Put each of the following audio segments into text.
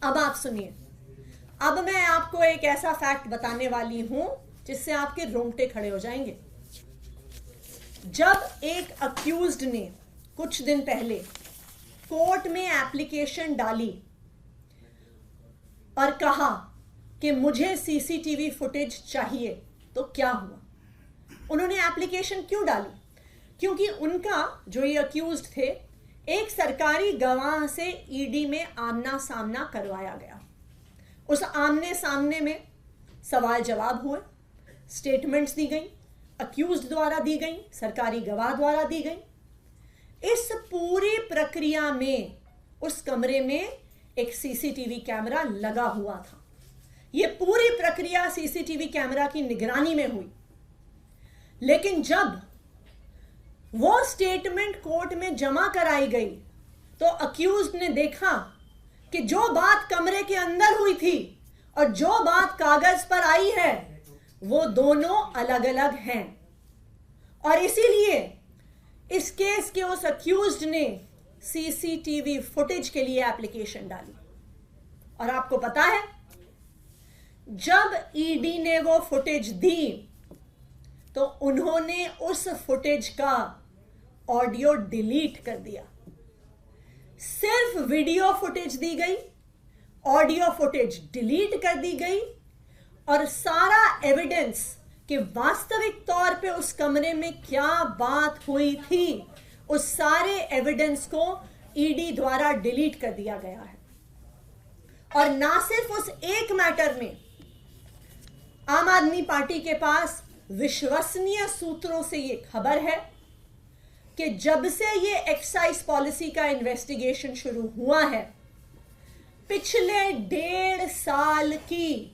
अब आप सुनिए, अब मैं आपको एक ऐसा फैक्ट बताने वाली हूं जिससे आपके रोंगटे खड़े हो जाएंगे। जब एक अक्यूज्ड ने कुछ दिन पहले कोर्ट में एप्लीकेशन डाली और कहा कि मुझे सीसीटीवी फुटेज चाहिए, तो क्या हुआ? उन्होंने एप्लीकेशन क्यों डाली? क्योंकि उनका जो ये अक्यूज्ड थे, एक सरकारी गवाह से ईडी में आमना सामना करवाया गया। उस आमने सामने में सवाल जवाब हुए, स्टेटमेंट्स दी गई, अक्यूज्ड द्वारा दी गई, सरकारी गवाह द्वारा दी गई। इस पूरी प्रक्रिया में उस कमरे में एक सीसीटीवी कैमरा लगा हुआ था। यह पूरी प्रक्रिया सीसीटीवी कैमरा की निगरानी में हुई। लेकिन जब वो स्टेटमेंट कोर्ट में जमा कराई गई तो अक्यूज्ड ने देखा कि जो बात कमरे के अंदर हुई थी और जो बात कागज पर आई है वो दोनों अलग अलग हैं। और इसीलिए इस केस के उस अक्यूज्ड ने सीसीटीवी फुटेज के लिए एप्लीकेशन डाली। और आपको पता है, जब ईडी ने वो फुटेज दी तो उन्होंने उस फुटेज का ऑडियो डिलीट कर दिया। सिर्फ वीडियो फुटेज दी गई, ऑडियो फुटेज डिलीट कर दी गई और सारा एविडेंस कि वास्तविक तौर पे उस कमरे में क्या बात हुई थी, उस सारे एविडेंस को ईडी द्वारा डिलीट कर दिया गया है। और ना सिर्फ उस एक मैटर में, आम आदमी पार्टी के पास विश्वसनीय सूत्रों से ये खबर है कि जब से ये एक्साइज पॉलिसी का इन्वेस्टिगेशन शुरू हुआ है, पिछले 1.5 साल की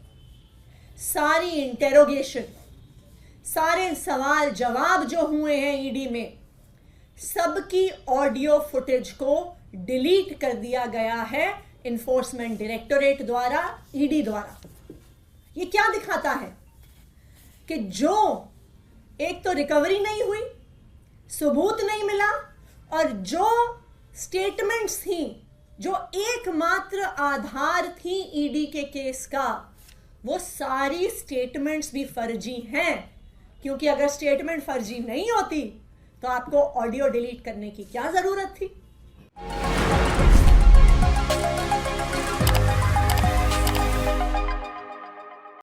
सारी इंटेरोगेशन, सारे सवाल जवाब जो हुए हैं ईडी में, सबकी ऑडियो फुटेज को डिलीट कर दिया गया है इन्फोर्समेंट डायरेक्टोरेट द्वारा, ईडी द्वारा। ये क्या दिखाता है कि जो एक तो रिकवरी नहीं हुई, सबूत नहीं मिला, और जो स्टेटमेंट्स थी, जो एकमात्र आधार थी ईडी के केस का, वो सारी स्टेटमेंट्स भी फर्जी हैं। क्योंकि अगर स्टेटमेंट फर्जी नहीं होती तो आपको ऑडियो डिलीट करने की क्या जरूरत थी?